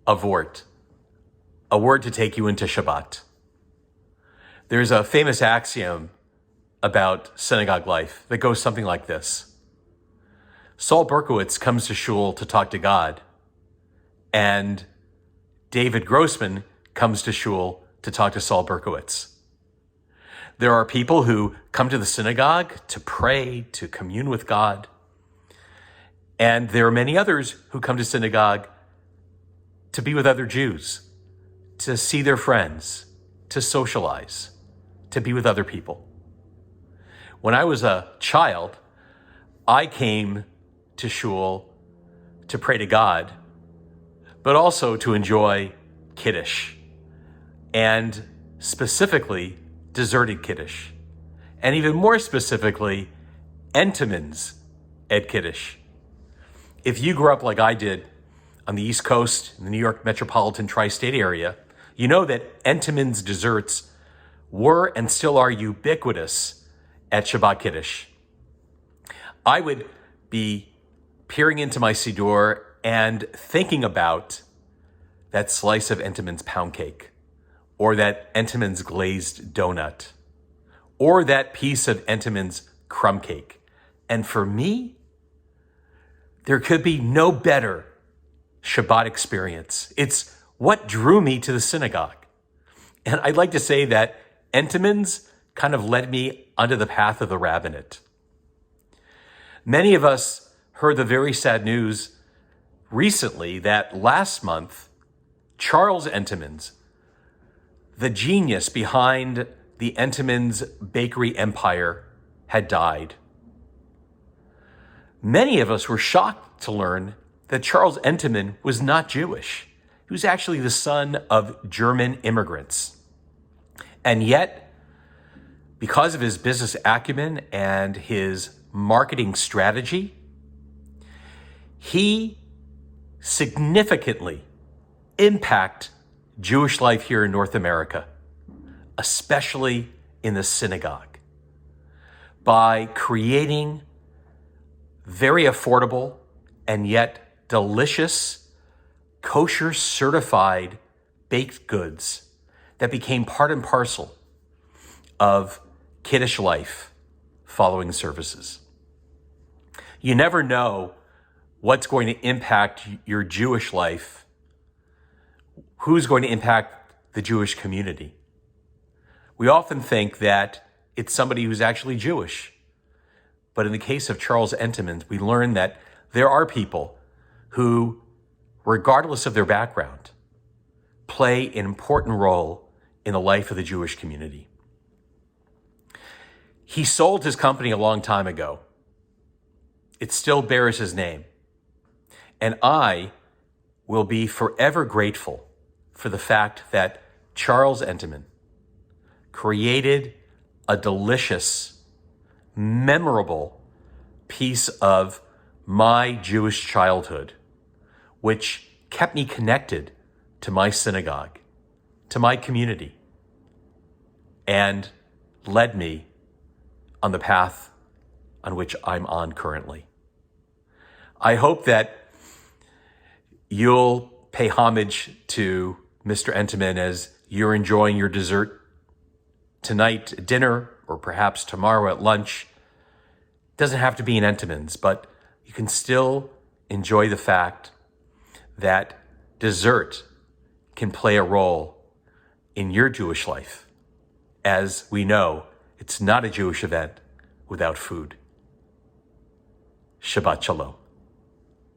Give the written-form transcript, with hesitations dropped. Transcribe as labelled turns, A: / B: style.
A: a vort, a word to take you into Shabbat. There's a famous axiom about synagogue life that goes something like this. Saul Berkowitz comes to shul to talk to God, and David Grossman comes to shul to talk to Saul Berkowitz. There are people who come to the synagogue to pray, to commune with God, and there are many others who come to synagogue to be with other Jews, to see their friends, to socialize, to be with other people. When I was a child, I came to shul to pray to God, but also to enjoy Kiddush, and specifically deserted Kiddush, and even more specifically, Entenmann's at Kiddush. If you grew up like I did on the East Coast, in the New York metropolitan tri-state area, you know that Entenmann's desserts were and still are ubiquitous at Shabbat Kiddush. I would be peering into my siddur and thinking about that slice of Entenmann's pound cake, or that Entenmann's glazed donut, or that piece of Entenmann's crumb cake. And for me, there could be no better Shabbat experience. It's what drew me to the synagogue. And I'd like to say that Entenmann's kind of led me onto the path of the rabbinate. Many of us heard the very sad news recently that last month, Charles Entenmann's, the genius behind the Entenmann's bakery empire, had died. Many of us were shocked to learn that Charles Entenmann was not Jewish. He was actually the son of German immigrants. And yet, because of his business acumen and his marketing strategy, he significantly impacted Jewish life here in North America, especially in the synagogue, by creating very affordable and yet delicious, kosher certified baked goods that became part and parcel of Kiddush life following services. You never know what's going to impact your Jewish life, who's going to impact the Jewish community. We often think that it's somebody who's actually Jewish. But in the case of Charles Entenmann, we learn that there are people who, regardless of their background, play an important role in the life of the Jewish community. He sold his company a long time ago. It still bears his name. And I will be forever grateful for the fact that Charles Entenmann created a delicious, memorable piece of my Jewish childhood, which kept me connected to my synagogue, to my community, and led me on the path on which I'm on currently. I hope that you'll pay homage to Mr. Entenmann as you're enjoying your dessert tonight at dinner, or perhaps tomorrow at lunch. It doesn't have to be an Entenmann's, but you can still enjoy the fact that dessert can play a role in your Jewish life. As we know, it's not a Jewish event without food. Shabbat Shalom.